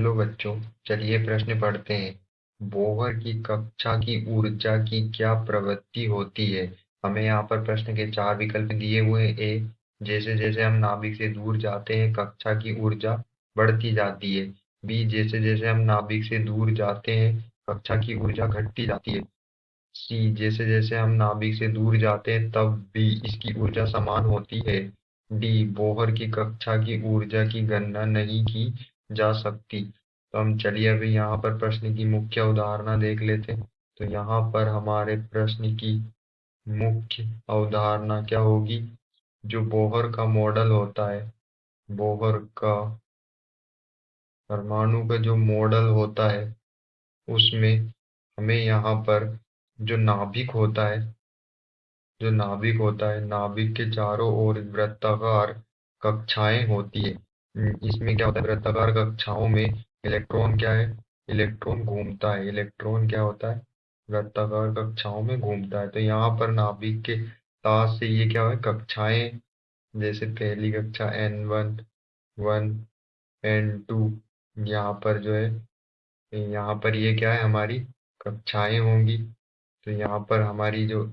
Hello बच्चों, चलिए प्रश्न पढ़ते हैं। बोहर की कक्षा की ऊर्जा की क्या प्रवृत्ति होती है। हमें यहाँ पर प्रश्न के चार विकल्प दिए हुए हैं। ए, जैसे जैसे हम नाभिक से दूर जाते हैं कक्षा की ऊर्जा बढ़ती जाती है। बी, जैसे जैसे हम नाभिक से दूर जाते हैं कक्षा की ऊर्जा घटती जाती है। सी, जैसे जैसे हम नाभिक से दूर जाते हैं तब भी इसकी ऊर्जा समान होती है। डी, बोहर की कक्षा की ऊर्जा की गणना नहीं की जा सकती। तो हम चलिए अभी यहाँ पर प्रश्न की मुख्य अवधारणा देख लेते हैं। तो यहाँ पर हमारे प्रश्न की मुख्य अवधारणा क्या होगी। जो बोहर का मॉडल होता है, बोहर का परमाणु का जो मॉडल होता है उसमें हमें यहाँ पर जो नाभिक होता है, जो नाभिक होता है, नाभिक के चारों ओर वृत्ताकार कक्षाएं होती है। इसमें क्या होता है, वृत्ताकार कक्षाओं में इलेक्ट्रॉन क्या है, इलेक्ट्रॉन घूमता है। इलेक्ट्रॉन क्या होता है, वृत्ताकार कक्षाओं में घूमता है। तो यहाँ पर नाभिक के पास से ये क्या है, कक्षाएं, जैसे पहली कक्षा N1 N2, यहाँ पर जो है, यहाँ पर ये क्या है, हमारी कक्षाएं होंगी। तो यहाँ पर हमारी जो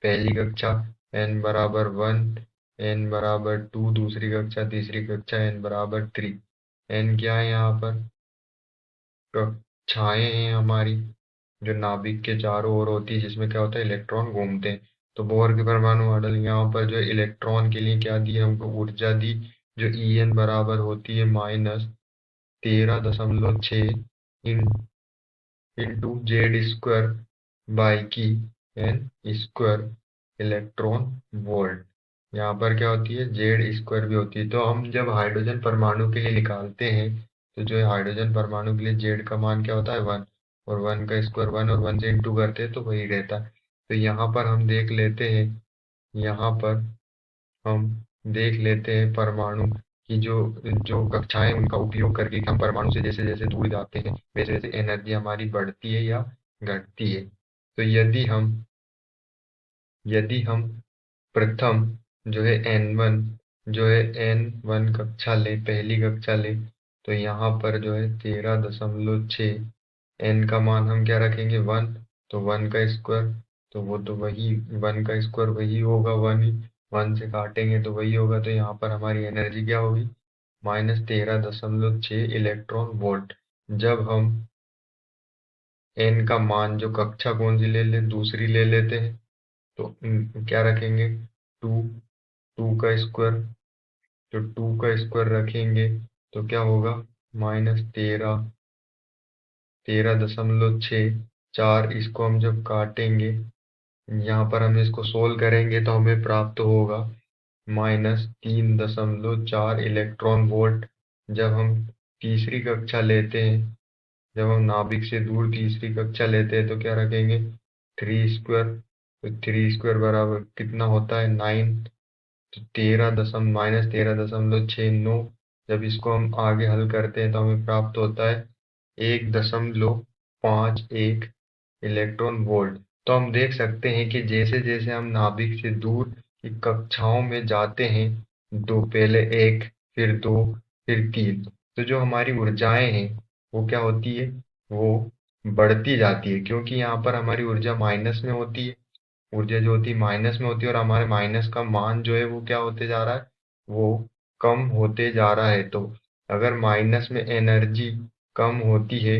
पहली कक्षा n = 1, n = 2, दूसरी कक्षा, तीसरी कक्षा n = 3। n क्या है, यहाँ पर कक्षाएं हैं हमारी जो नाभिक के चारों ओर होती है, जिसमें क्या होता है, इलेक्ट्रॉन घूमते हैं। तो बोहर के परमाणु मॉडल यहाँ पर जो है इलेक्ट्रॉन के लिए क्या दी, हमको ऊर्जा दी, जो En बराबर होती है -13.6 इंटू Z² बाई की n² इलेक्ट्रॉन वोल्ट। यहाँ पर क्या होती है, Z² भी होती है। तो हम जब हाइड्रोजन परमाणु के लिए निकालते हैं तो जो है हाइड्रोजन परमाणु के लिए Z का मान क्या होता है, 1, और 1 का स्क्वायर 1, और 1 से इंटू करते हैं तो वही रहता है। तो यहाँ पर हम देख लेते हैं, यहाँ पर हम देख लेते हैं परमाणु की जो जो कक्षाएं, उनका उपयोग करके हम परमाणु से जैसे जैसे दूर जाते हैं वैसे वैसे एनर्जी हमारी बढ़ती है या घटती है। तो यदि हम प्रथम जो है N1, जो है N1 कक्षा ले, पहली कक्षा ले, तो यहाँ पर जो है 13.6, n का मान हम क्या रखेंगे, 1। तो 1 का स्क्वायर, तो वो तो वही 1 का स्क्वायर वही होगा, 1 ही, 1 से काटेंगे तो वही होगा। तो यहाँ पर हमारी एनर्जी क्या होगी, -13.6 इलेक्ट्रॉन वोल्ट। जब हम n का मान, जो कक्षा कौन सी ले ले, दूसरी ले लेते हैं, तो क्या रखेंगे, 2, 2 का स्क्वायर। तो 2 का स्क्वायर रखेंगे तो क्या होगा, -13.6, इसको हम जब काटेंगे, यहाँ पर हम इसको सोल्व करेंगे तो हमें प्राप्त होगा -3.4 इलेक्ट्रॉन वोल्ट। जब हम तीसरी कक्षा लेते हैं, जब हम नाभिक से दूर तीसरी कक्षा लेते हैं तो क्या रखेंगे, 3²। तो 3² बराबर कितना होता है, 9। तो 13.69। जब इसको हम आगे हल करते हैं तो हमें प्राप्त होता है 1.51 इलेक्ट्रॉन वोल्ट। तो हम देख सकते हैं कि जैसे जैसे हम नाभिक से दूर की कक्षाओं में जाते हैं, दो, पहले एक, फिर दो, फिर तीन, तो जो हमारी ऊर्जाएं हैं वो क्या होती है, वो बढ़ती जाती है, क्योंकि यहाँ पर हमारी ऊर्जा माइनस में होती है। ऊर्जा जो होती है माइनस में होती है, और हमारे माइनस का मान जो है वो क्या होते जा रहा है, वो कम होते जा रहा है। तो अगर माइनस में एनर्जी कम होती है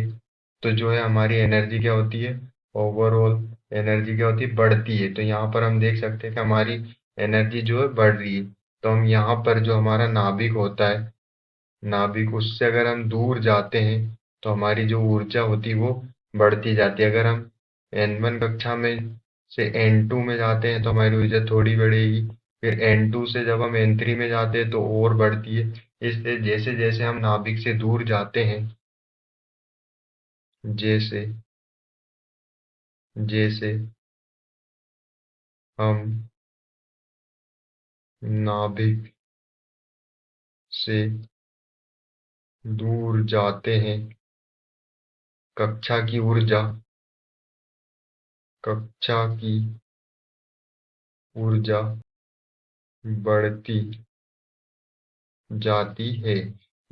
तो जो है हमारी एनर्जी क्या होती है, ओवरऑल एनर्जी क्या होती है, बढ़ती है। तो यहाँ पर हम देख सकते हैं कि हमारी एनर्जी जो है बढ़ रही है। तो हम यहाँ पर जो हमारा नाभिक होता है, नाभिक, उससे अगर हम दूर जाते हैं तो हमारी जो ऊर्जा होती है वो बढ़ती जाती है। अगर हम N1 कक्षा में से N2 में जाते हैं तो हमारी ऊर्जा थोड़ी बढ़ेगी, फिर N2 से जब हम N3 में जाते हैं तो और बढ़ती है। इसलिए जैसे जैसे हम नाभिक से दूर जाते हैं, जैसे जैसे हम नाभिक से दूर जाते हैं, कक्षा की ऊर्जा कक्षा की ऊर्जा बढ़ती जाती है।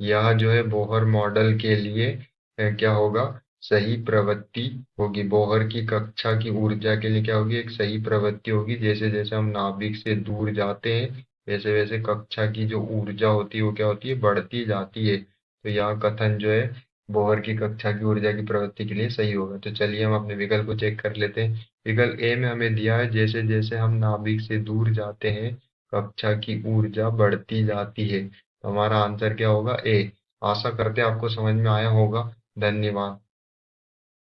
यह जो है बोहर मॉडल के लिए क्या होगा, सही प्रवृत्ति होगी। बोहर की कक्षा की ऊर्जा के लिए क्या होगी, एक सही प्रवृत्ति होगी। जैसे जैसे हम नाभिक से दूर जाते हैं वैसे वैसे कक्षा की जो ऊर्जा होती है वो क्या होती है, बढ़ती जाती है। तो यह कथन जो है बोहर की कक्षा की ऊर्जा की प्रवृत्ति के लिए सही होगा। तो चलिए हम अपने विकल्प को चेक कर लेते हैं। विकल्प ए में हमें दिया है जैसे जैसे हम नाभिक से दूर जाते हैं कक्षा की ऊर्जा बढ़ती जाती है। तो हमारा आंसर क्या होगा, ए। आशा करते हैं आपको समझ में आया होगा। धन्यवाद।